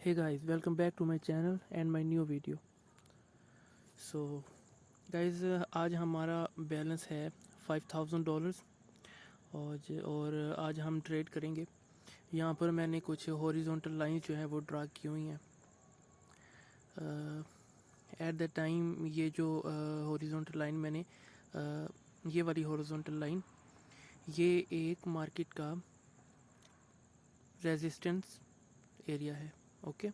Hey guys, welcome back to my channel and my new video. So guys, आज हमारा balance है $5000 और आज हम ट्रेड करेंगे। यहाँ पर मैंने कुछ हॉरिजॉन्टल लाइन जो है वो ड्रा की हुई हैं। एट द टाइम ये जो हॉरिजॉन्टल लाइन मैंने ये वाली हॉरिजॉन्टल लाइन ये एक मार्केट का रेजिस्टेंस एरिया है। ओके,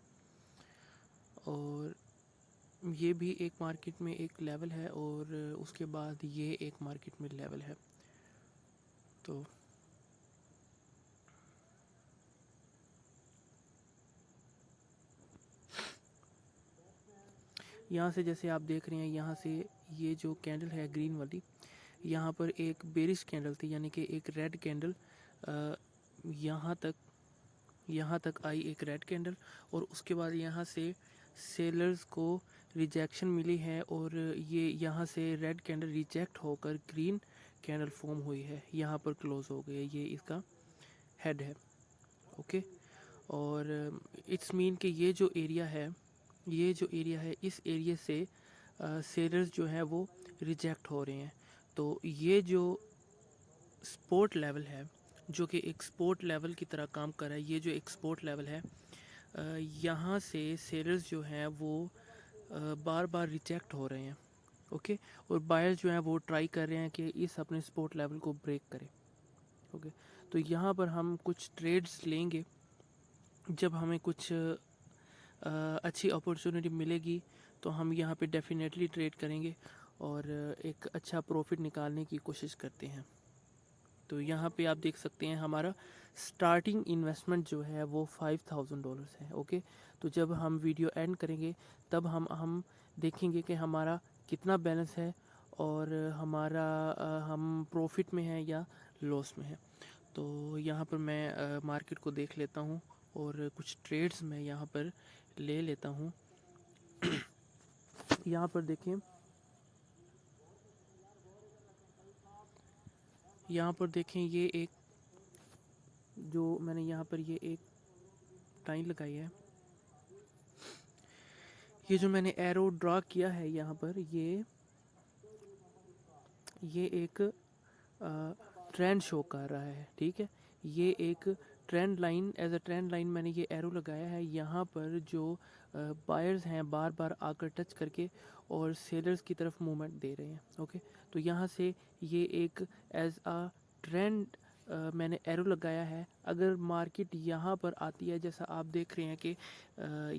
और ये भी एक मार्केट में एक लेवल है और उसके बाद ये एक मार्केट में लेवल है। तो यहाँ से जैसे आप देख रहे हैं, यहाँ से ये जो कैंडल है ग्रीन वाली, यहाँ पर एक बेरिश कैंडल थी, यानी कि एक रेड कैंडल यहाँ तक आई एक रेड कैंडल, और उसके बाद यहाँ से सेलर्स को रिजेक्शन मिली है और ये यहाँ से रेड कैंडल रिजेक्ट होकर ग्रीन कैंडल फॉर्म हुई है, यहाँ पर क्लोज हो गई है। ये इसका हेड है। ओके, और इट्स मीन कि ये जो एरिया है इस एरिया से सेलर्स जो है वो रिजेक्ट हो रहे हैं। तो ये जो सपोर्ट लेवल है, जो कि एक सपोर्ट लेवल की तरह काम कर रहा है, ये जो एक सपोर्ट लेवल है, यहाँ से सेलर्स जो हैं वो बार बार रिजेक्ट हो रहे हैं। ओके, और बायर्स जो हैं वो ट्राई कर रहे हैं कि इस अपने सपोर्ट लेवल को ब्रेक करें। ओके, तो यहाँ पर हम कुछ ट्रेड्स लेंगे। जब हमें कुछ अच्छी अपॉर्चुनिटी मिलेगी तो हम यहाँ पे डेफिनेटली ट्रेड करेंगे और एक अच्छा प्रॉफिट निकालने की कोशिश करते हैं। तो यहाँ पे आप देख सकते हैं हमारा स्टार्टिंग इन्वेस्टमेंट जो है वो $5000 है। ओके, तो जब हम वीडियो एंड करेंगे तब हम देखेंगे कि हमारा कितना बैलेंस है और हमारा हम प्रॉफिट में हैं या लॉस में हैं। तो यहाँ पर मैं मार्केट को देख लेता हूँ और कुछ ट्रेड्स मैं यहाँ पर ले लेता हूँ। यहाँ पर देखें, ये एक जो मैंने यहाँ पर ये एक टाइम लगाई है, ये जो मैंने एरो ड्रा किया है यहाँ पर, ये एक ट्रेंड शो कर रहा है। ठीक है, ये एक trend line, as a trend line मैंने ये एरो लगाया है। यहाँ पर जो बायर्स हैं बार बार आकर टच करके और सेलर्स की तरफ मूवमेंट दे रहे हैं। ओके, तो यहाँ से ये एक एज अ ट्रेंड मैंने एरो लगाया है। अगर मार्केट यहाँ पर आती है, जैसा आप देख रहे हैं कि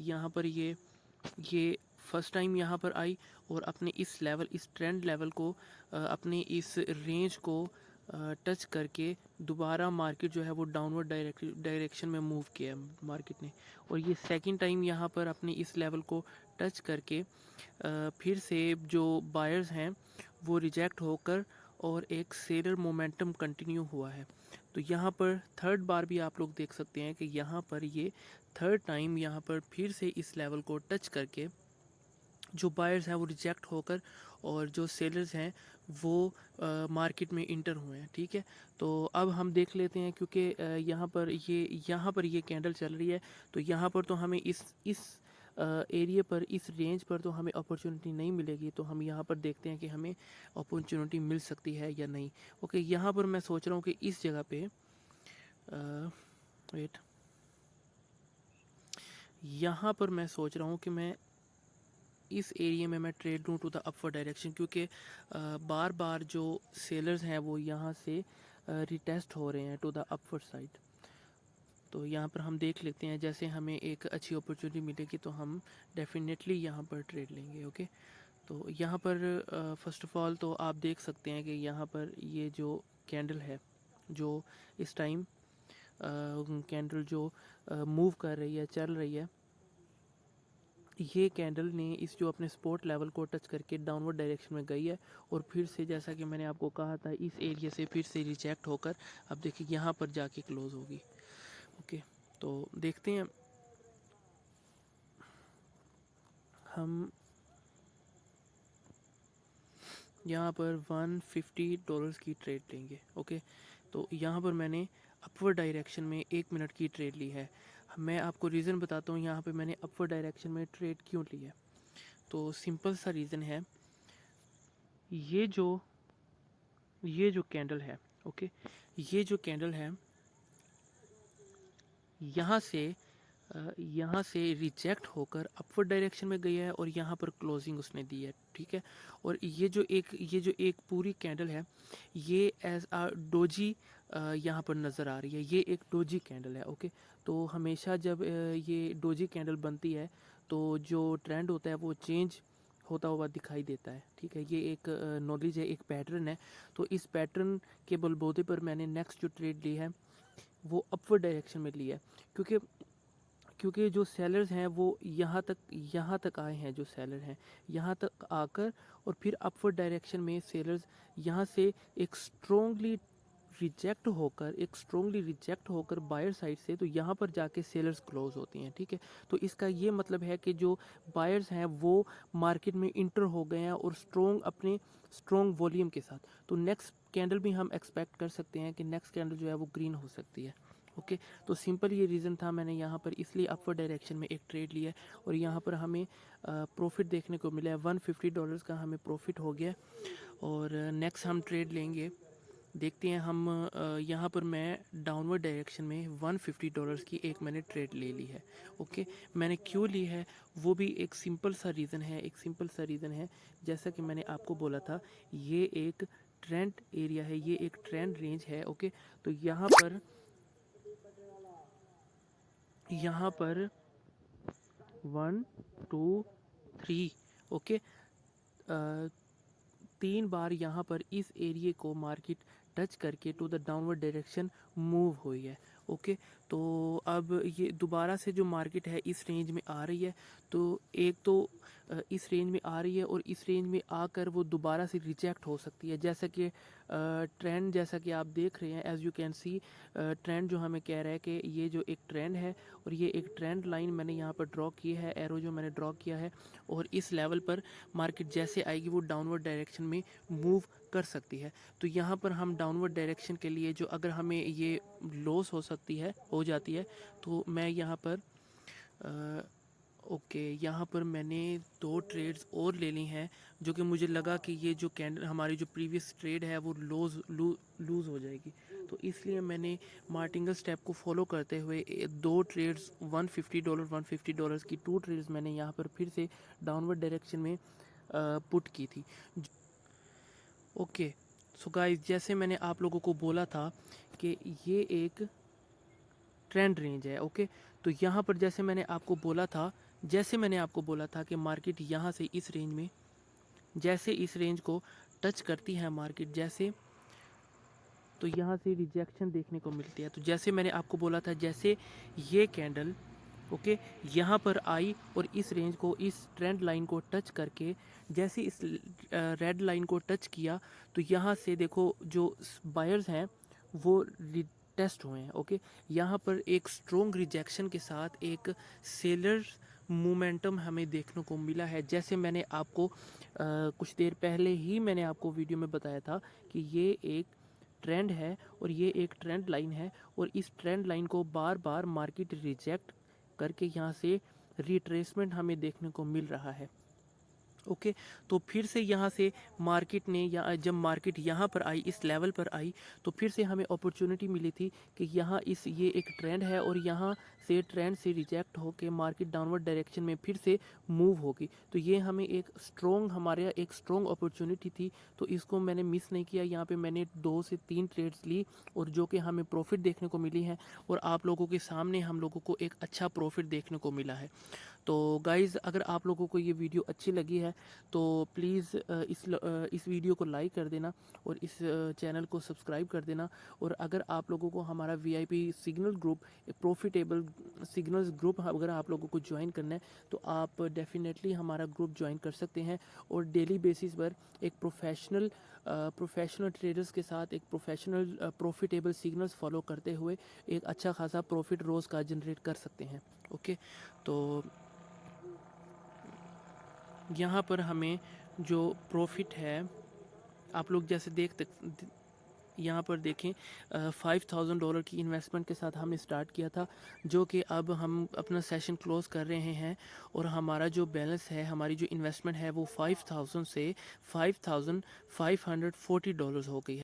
यहाँ पर ये फर्स्ट टाइम यहाँ पर आई और अपने इस लेवल, इस ट्रेंड लेवल को अपने इस रेंज को टच करके दोबारा मार्केट जो है वो डाउनवर्ड डायरेक्शन में मूव किया है मार्केट ने। और ये सेकंड टाइम यहाँ पर अपने इस लेवल को टच करके फिर से जो बायर्स हैं वो रिजेक्ट होकर और एक सेलर मोमेंटम कंटिन्यू हुआ है। तो यहाँ पर थर्ड बार भी आप लोग देख सकते हैं कि यहाँ पर ये थर्ड टाइम यहाँ पर फिर से इस लेवल को टच करके जो बायर्स हैं वो रिजेक्ट होकर और जो सेलर्स हैं वो मार्केट में इंटर हुए हैं। ठीक है, तो अब हम देख लेते हैं, क्योंकि यहाँ पर ये कैंडल चल रही है, तो यहाँ पर तो हमें इस एरिया पर, इस रेंज पर तो हमें अपॉर्चुनिटी नहीं मिलेगी। तो हम यहाँ पर देखते हैं कि हमें अपॉर्चुनिटी मिल सकती है या नहीं। ओके, यहाँ पर मैं सोच रहा हूँ कि इस जगह पे वेट, यहाँ पर मैं सोच रहा हूँ कि मैं इस एरिया में मैं ट्रेड लूँ टू द अपवर्ड डायरेक्शन, क्योंकि बार बार जो सेलर्स हैं वो यहाँ से रिटेस्ट हो रहे हैं टू द अपवर्ड साइड। तो यहाँ पर हम देख लेते हैं, जैसे हमें एक अच्छी अपॉर्चुनिटी मिलेगी तो हम डेफिनेटली यहाँ पर ट्रेड लेंगे। ओके, तो यहाँ पर फर्स्ट ऑफ ऑल तो आप देख सकते हैं कि यहाँ पर ये जो कैंडल है, जो इस टाइम कैंडल जो मूव कर रही है, चल रही है, ये कैंडल ने इस जो अपने सपोर्ट लेवल को टच करके डाउनवर्ड डायरेक्शन में गई है और फिर से, जैसा कि मैंने आपको कहा था, इस एरिया से फिर से रिजेक्ट होकर अब देखिए यहाँ पर जाके क्लोज होगी। ओके, तो देखते हैं हम यहाँ पर $150 की ट्रेड लेंगे। ओके, तो यहाँ पर मैंने अपवर्ड डायरेक्शन में 1 मिनट की ट्रेड ली है। मैं आपको रीज़न बताता हूँ यहाँ पे मैंने अपवर्ड डायरेक्शन में ट्रेड क्यों लिया है। तो सिंपल सा रीज़न है, ये जो कैंडल है, ओके, ये जो कैंडल है यहाँ से रिजेक्ट होकर अपवर्ड डायरेक्शन में गई है और यहाँ पर क्लोजिंग उसने दी है, ठीक है। और ये जो एक पूरी कैंडल है, ये एज अ डोजी यहाँ पर नज़र आ रही है, ये एक डोजी कैंडल है, ओके। तो हमेशा जब ये डोजी कैंडल बनती है तो जो ट्रेंड होता है वो चेंज होता हुआ दिखाई देता है, ठीक है। ये एक नॉलेज है, एक पैटर्न है। तो इस पैटर्न के बलबूते पर मैंने नेक्स्ट जो ट्रेड ली है वो अपवर्ड डायरेक्शन में ली है, क्योंकि क्योंकि जो सेलर्स हैं वो यहाँ तक आए हैं, जो सेलर हैं यहाँ तक आकर और फिर अपवर्ड डायरेक्शन में सेलर्स यहाँ से एक स्ट्रोंगली रिजेक्ट होकर बायर साइड से, तो यहाँ पर जाके सेलर्स क्लोज होती हैं, ठीक है। तो इसका ये मतलब है कि जो बायर्स हैं वो मार्केट में इंटर हो गए हैं और अपने स्ट्रोंग वॉल्यूम के साथ। तो नेक्स्ट कैंडल भी हम एक्सपेक्ट कर सकते हैं कि नेक्स्ट कैंडल जो है वो ग्रीन हो सकती है, ओके। तो सिंपल ये रीज़न था, मैंने यहाँ पर इसलिए अपवर्ड डायरेक्शन में एक ट्रेड लिया है और यहाँ पर हमें प्रॉफिट देखने को मिला है। $150 का हमें प्रॉफिट हो गया। और नेक्स्ट हम ट्रेड लेंगे, देखते हैं हम। यहाँ पर मैं डाउनवर्ड डायरेक्शन में $150 की एक मैंने ट्रेड ले ली है, ओके। मैंने क्यों ली है वो भी एक सिंपल सा रीज़न है। जैसा कि मैंने आपको बोला था, ये एक ट्रेंड एरिया है, ये एक ट्रेंड रेंज है, ओके। तो यहाँ पर 1 2 3, ओके, 3 बार यहाँ पर इस एरिए को मार्केट टच करके to the downward direction move हुई है, ओके। तो अब ये दोबारा से जो मार्केट है इस रेंज में आ रही है, तो एक तो इस रेंज में आ रही है और इस रेंज में आकर वो दोबारा से रिजेक्ट हो सकती है, जैसा कि ट्रेंड, जैसा कि आप देख रहे हैं, as you can see, trend जो हमें कह रहा है कि ये जो एक ट्रेंड है और ये एक ट्रेंड लाइन मैंने यहाँ पर ड्रॉ की है, एरो जो मैंने ड्रॉ किया है, और इस लेवल पर मार्केट जैसे आएगी वो डाउनवर्ड डायरेक्शन में मूव कर सकती है। तो यहाँ पर हम डाउनवर्ड डायरेक्शन के लिए जो, अगर हमें ये लॉस हो जाती है, तो मैं यहाँ पर ओके, यहाँ पर मैंने 2 ट्रेड्स और ले ली हैं, जो कि मुझे लगा कि ये जो कैंडल, हमारी जो प्रीवियस ट्रेड है वो लूज़ हो जाएगी। तो इसलिए मैंने मार्टिंगल स्टेप को फॉलो करते हुए 2 ट्रेड्स $150 की 2 ट्रेड्स मैंने यहाँ पर फिर से डाउनवर्ड डायरेक्शन में पुट की थी, ओके। सो गाइस, जैसे मैंने आप लोगों को बोला था कि ये एक ट्रेंड रेंज है, ओके। तो यहाँ पर जैसे मैंने आपको बोला था कि मार्केट यहाँ से जैसे इस रेंज को टच करती है मार्केट, जैसे, तो यहाँ से रिजेक्शन देखने को मिलती है। तो जैसे मैंने आपको बोला था, जैसे ये कैंडल, ओके, यहाँ पर आई और इस रेंज को, इस ट्रेंड लाइन को टच करके, जैसे इस रेड लाइन को टच किया, तो यहाँ से देखो जो बायर्स हैं वो टेस्ट हुए हैं, ओके। यहाँ पर एक स्ट्रॉन्ग रिजेक्शन के साथ एक सेलर मोमेंटम हमें देखने को मिला है, जैसे मैंने आपको कुछ देर पहले ही मैंने आपको वीडियो में बताया था कि ये एक ट्रेंड है और ये एक ट्रेंड लाइन है, और इस ट्रेंड लाइन को बार बार मार्केट रिजेक्ट करके यहाँ से रिट्रेसमेंट हमें देखने को मिल रहा है, ओके। तो फिर से यहाँ से मार्केट ने, या जब मार्केट यहाँ पर आई, इस लेवल पर आई, तो फिर से हमें अपॉर्चुनिटी मिली थी कि ये एक ट्रेंड है और यहाँ से ट्रेंड से रिजेक्ट होके मार्केट डाउनवर्ड डायरेक्शन में फिर से मूव होगी। तो ये हमें एक स्ट्रॉन्ग अपॉर्चुनिटी थी, तो इसको मैंने मिस नहीं किया। यहाँ पे मैंने 2 से 3 ट्रेड्स ली और जो कि हमें प्रॉफिट देखने को मिली है, और आप लोगों के सामने हम लोगों को एक अच्छा प्रॉफिट देखने को मिला है। तो गाइज़, अगर आप लोगों को ये वीडियो अच्छी लगी है तो प्लीज़ इस वीडियो को लाइक कर देना और इस चैनल को सब्सक्राइब कर देना। और अगर आप लोगों को हमारा VIP signal group, profitable signals group, अगर आप लोगों को ज्वाइन करना है तो आप डेफिनेटली हमारा ग्रुप ज्वाइन कर सकते हैं, और डेली बेसिस पर एक प्रोफेशनल ट्रेडर्स के साथ एक प्रोफेशनल प्रॉफिटेबल सिग्नल्स फॉलो करते हुए एक अच्छा खासा प्रॉफिट रोज़ का जनरेट कर सकते हैं, ओके। तो यहाँ पर हमें जो प्रॉफिट है, आप लोग जैसे यहाँ पर देखें $5000 की इन्वेस्टमेंट के साथ हमने स्टार्ट किया था, जो कि अब हम अपना सेशन क्लोज़ कर रहे हैं और हमारा जो बैलेंस है, हमारी जो इन्वेस्टमेंट है वो 5000 से $5540 हो गई है।